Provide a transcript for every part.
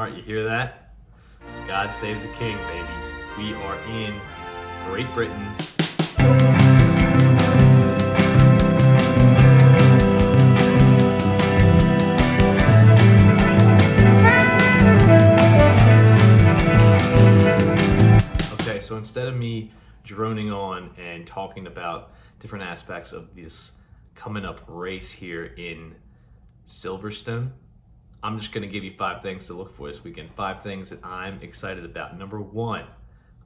right, you hear that? God save the king, baby. We are in Great Britain. Okay, so instead of me droning on and talking about different aspects of this coming up race here in Silverstone, I'm just going to give you 5 things to look for this weekend. 5 things that I'm excited about. Number 1,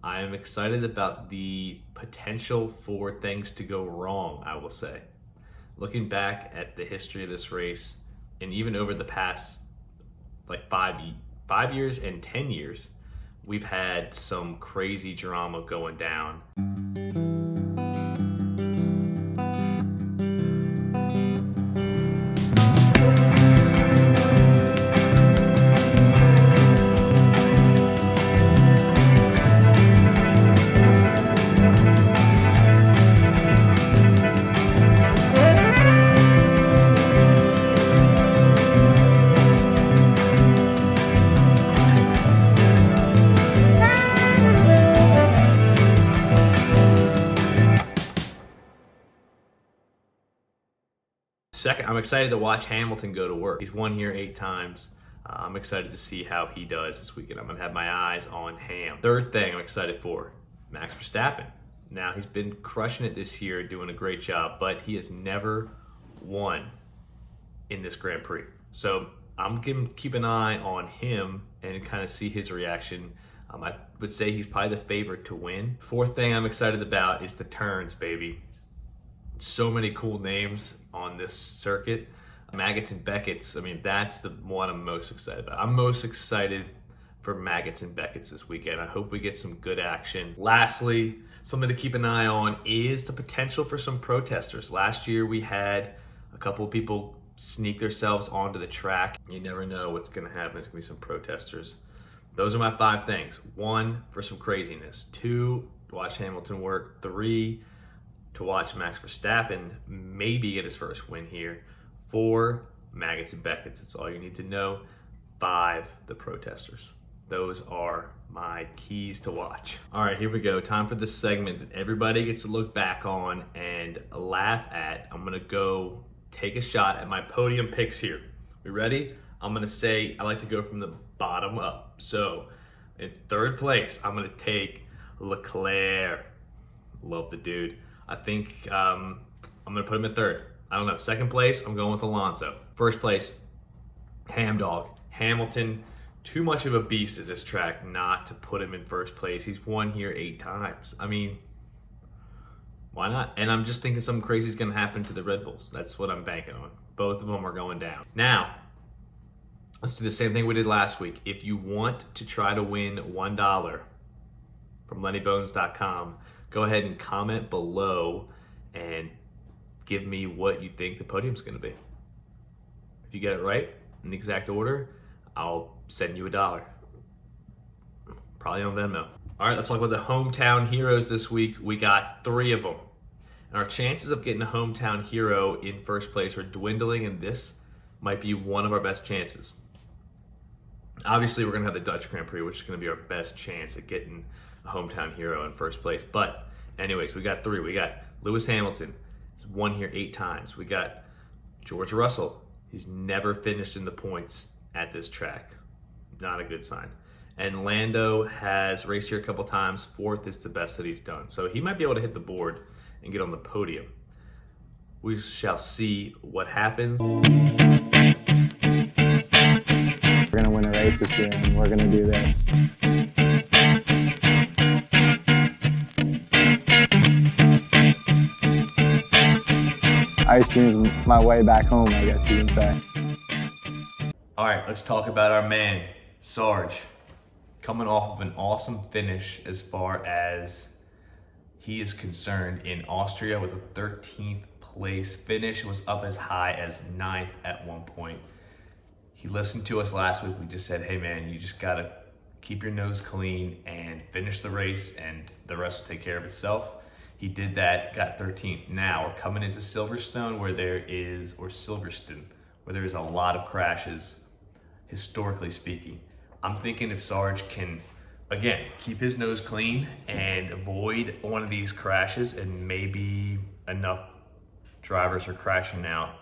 I am excited about the potential for things to go wrong, I will say. Looking back at the history of this race, and even over the past like 5 years and 10 years, we've had some crazy drama going down. Second, I'm excited to watch Hamilton go to work. He's won here 8 times. I'm excited to see how he does this weekend. I'm gonna have my eyes on Ham. Third thing I'm excited for, Max Verstappen. Now, he's been crushing it this year, doing a great job, but he has never won in this Grand Prix. So I'm gonna keep an eye on him and kind of see his reaction. I would say he's probably the favorite to win. Fourth thing I'm excited about is the turns, baby. So many cool names on this circuit. Maggots and Beckett's, I mean, that's the one I'm most excited about. I'm most excited for Maggots and Beckett's this weekend. I hope we get some good action. Lastly, something to keep an eye on is the potential for some protesters. Last year we had a couple of people sneak themselves onto the track. You never know what's gonna happen. There's gonna be some protesters. Those are my 5 things. 1, for some craziness. 2, to watch Hamilton work. 3, to watch Max Verstappen maybe get his first win here. 4, Maggots and Beckett's. That's all you need to know. 5, the protesters. Those are my keys to watch. All right, here we go. Time for this segment that everybody gets to look back on and laugh at. I'm gonna go take a shot at my podium picks here. We ready? I'm gonna say I like to go from the bottom up. So in 3rd place, I'm gonna take Leclerc. Love the dude. I think I'm gonna put him in 3rd. I don't know. 2nd place, I'm going with Alonso. 1st place, Ham Dog. Hamilton, too much of a beast at this track not to put him in 1st place. He's won here 8 times. I mean, why not? And I'm just thinking something crazy is gonna happen to the Red Bulls. That's what I'm banking on. Both of them are going down. Now, let's do the same thing we did last week. If you want to try to win $1 from LennyBones.com, go ahead and comment below and give me what you think the podium's gonna be. If you get it right in the exact order, I'll send you $1. Probably on Venmo. All right, let's talk about the hometown heroes this week. We got 3 of them. And our chances of getting a hometown hero in 1st place are dwindling, and this might be one of our best chances. Obviously, we're gonna have the Dutch Grand Prix, which is gonna be our best chance at getting a hometown hero in 1st place. But anyways, we got 3. We got Lewis Hamilton. He's won here 8 times. We got George Russell. He's never finished in the points at this track. Not a good sign. And Lando has raced here a couple times. 4th is the best that he's done. So he might be able to hit the board and get on the podium. We shall see what happens. We're gonna win a race this year, and we're gonna do this. Ice cream's my way back home, I guess you can say. All right, let's talk about our man, Sarge. Coming off of an awesome finish as far as he is concerned in Austria with a 13th place finish. It was up as high as 9th at one point. He listened to us last week. We just said, hey man, you just gotta keep your nose clean and finish the race and the rest will take care of itself. He did that, got 13th. Now we're coming into Silverstone where there is, or Silverstone, where there is a lot of crashes, historically speaking. I'm thinking if Sarge can, again, keep his nose clean and avoid one of these crashes, and maybe enough drivers are crashing out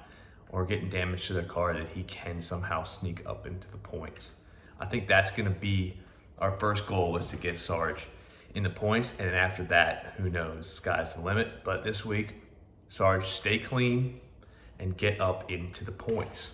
or getting damage to their car that he can somehow sneak up into the points. I think that's gonna be our first goal, is to get Sarge in the points, and then after that, who knows, sky's the limit. But this week, Sarge, stay clean and get up into the points.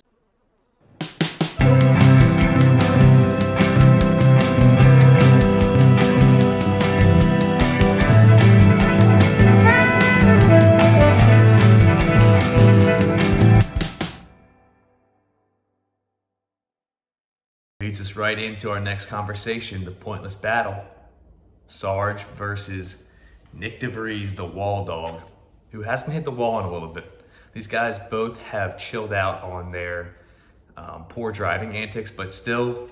Leads us right into our next conversation, the pointless battle. Sarge versus Nick DeVries, the wall dog, who hasn't hit the wall in a little bit. These guys both have chilled out on their poor driving antics, but still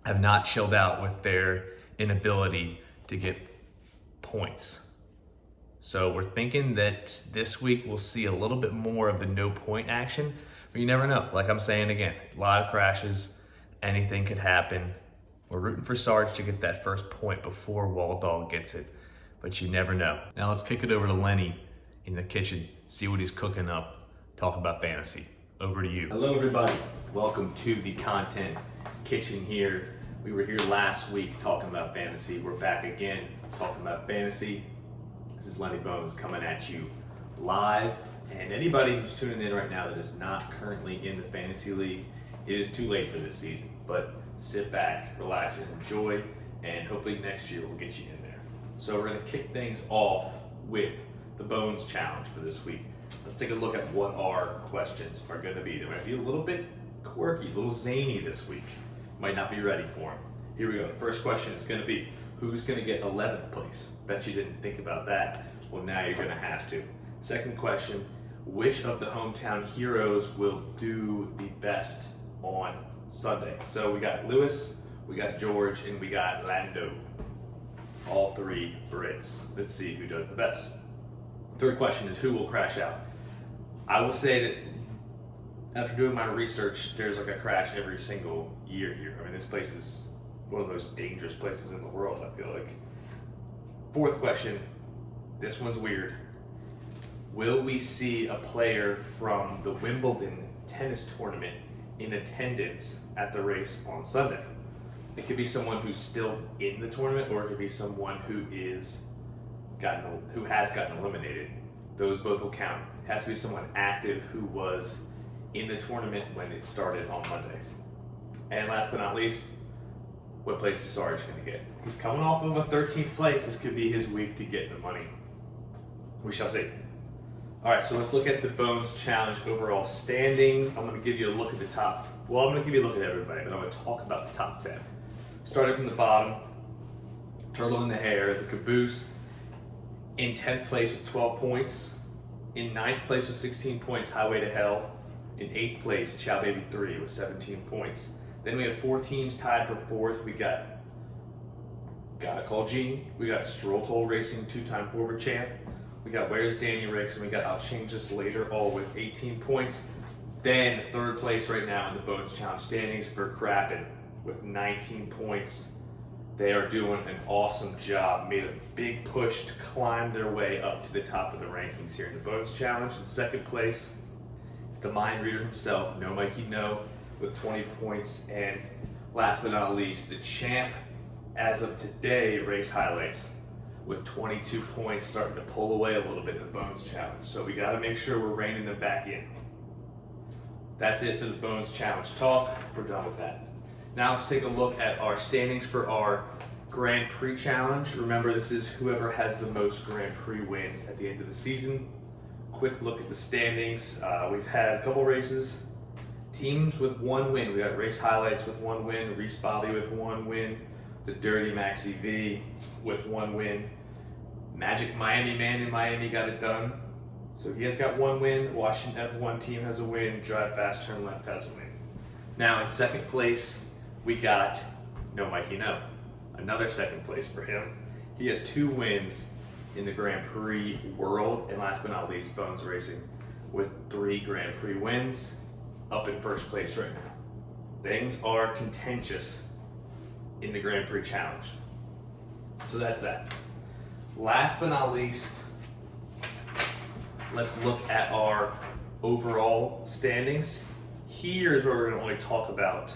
have not chilled out with their inability to get points. So we're thinking that this week we'll see a little bit more of the no point action, but you never know. Like I'm saying again, a lot of crashes, anything could happen. We're rooting for Sarge to get that first point before Wall Dog gets it, but you never know. Now let's kick it over to Lenny in the kitchen, see what he's cooking up, talk about fantasy. Over to you. Hello everybody, welcome to the content kitchen here. We were here last week talking about fantasy. We're back again talking about fantasy. This is Lenny Bones coming at you live. And anybody who's tuning in right now that is not currently in the fantasy league, it is too late for this season, but sit back, relax, and enjoy, and hopefully next year we'll get you in there. So we're gonna kick things off with the Bones Challenge for this week. Let's take a look at what our questions are gonna be. They're gonna be a little bit quirky, a little zany this week. Might not be ready for them. Here we go. The first question is gonna be, who's gonna get 11th place? Bet you didn't think about that. Well, now you're gonna have to. Second question, which of the hometown heroes will do the best on Sunday? So we got Lewis, we got George, and we got Lando. All three Brits. Let's see who does the best. Third question is, who will crash out? I will say that after doing my research, there's like a crash every single year here. I mean, this place is one of the most dangerous places in the world, I feel like. Fourth question, this one's weird. Will we see a player from the Wimbledon tennis tournament in attendance at the race on Sunday? It could be someone who's still in the tournament, or it could be someone who has gotten eliminated. Those both will count. It has to be someone active who was in the tournament when it started on Monday. And last but not least, what place is Sarge going to get? He's coming off of a 13th place. This could be his week to get the money. We shall see. All right, so let's look at the Bones Challenge overall standings. I'm going to give you a look at the top. Well, I'm going to give you a look at everybody, but I'm going to talk about the top 10. Starting from the bottom, Turtle in the Hair, the Caboose, in 10th place with 12 points. In 9th place with 16 points, Highway to Hell. In 8th place, Chow Baby 3 with 17 points. Then we have 4 teams tied for 4th. We got Gotta Call Gene. We got Stroll Toll Racing, 2-time forward champ. We got Where's Danny Ricks, and we got I'll Change This Later, all with 18 points. Then 3rd place right now in the Bones Challenge standings for Crappin with 19 points. They are doing an awesome job. Made a big push to climb their way up to the top of the rankings here in the Bones Challenge. In 2nd place, it's the mind reader himself, No Mikey No, with 20 points. And last but not least, the champ as of today, Race Highlights, with 22 points, starting to pull away a little bit in the Bones Challenge. So we got to make sure we're reining them back in. That's it for the Bones Challenge talk. We're done with that. Now let's take a look at our standings for our Grand Prix Challenge. Remember, this is whoever has the most Grand Prix wins at the end of the season. Quick look at the standings. We've had a couple races. Teams with 1 win. We got Race Highlights with 1 win, Reese Bobby with 1 win, the Dirty Maxi V with 1 win. Magic Miami Man in Miami got it done. So he has got 1 win. Washington F1 team has a win. Drive Fast Turn Left has a win. Now in 2nd place, we got No Mikey No. Another 2nd place for him. He has 2 wins in the Grand Prix world. And last but not least, Bones Racing with 3 Grand Prix wins, up in 1st place right now. Things are contentious in the Grand Prix Challenge. So that's that. Last but not least, let's look at our overall standings. Here's where we're going to only talk about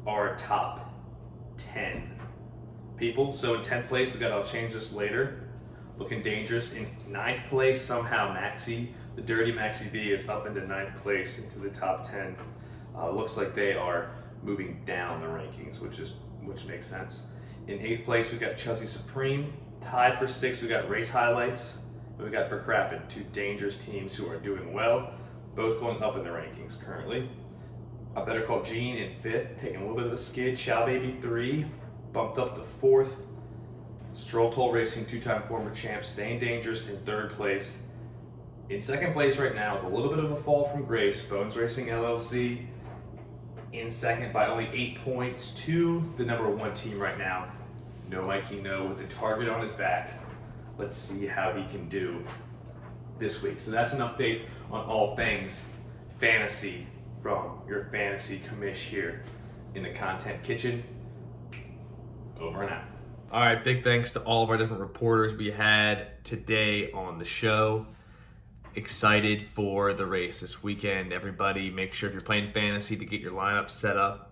our top 10 people. So in 10th place, I'll change this later. Looking dangerous. In 9th place, somehow Maxie, the dirty Maxie B, is up into 9th place into the top 10. Looks like they are moving down the rankings, which makes sense. In 8th place, we got Chelsea Supreme. Tied for 6th, we got Race Highlights. And we got Verkrappen, two dangerous teams who are doing well, both going up in the rankings currently. A Better Call Gene in 5th, taking a little bit of a skid. Chow Baby 3, bumped up to 4th. Stroll Toll Racing, two-time former champ, staying dangerous in 3rd place. In 2nd place right now, with a little bit of a fall from grace, Bones Racing LLC in 2nd by only 8 points to the number 1 team right now. No Mikey No with the target on his back. Let's see how he can do this week. So that's an update on all things fantasy from your fantasy commish here in the Content Kitchen. Over and out. All right, big thanks to all of our different reporters we had today on the show. Excited for the race this weekend. Everybody, make sure if you're playing fantasy to get your lineup set up.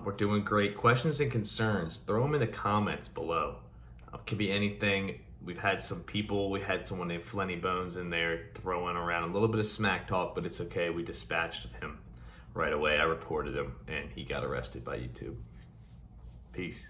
We're doing great. Questions and concerns, throw them in the comments below. Could be anything. We had someone named Flenny Bones in there throwing around a little bit of smack talk, but it's okay. We dispatched of him right away. I reported him, and he got arrested by YouTube. Peace.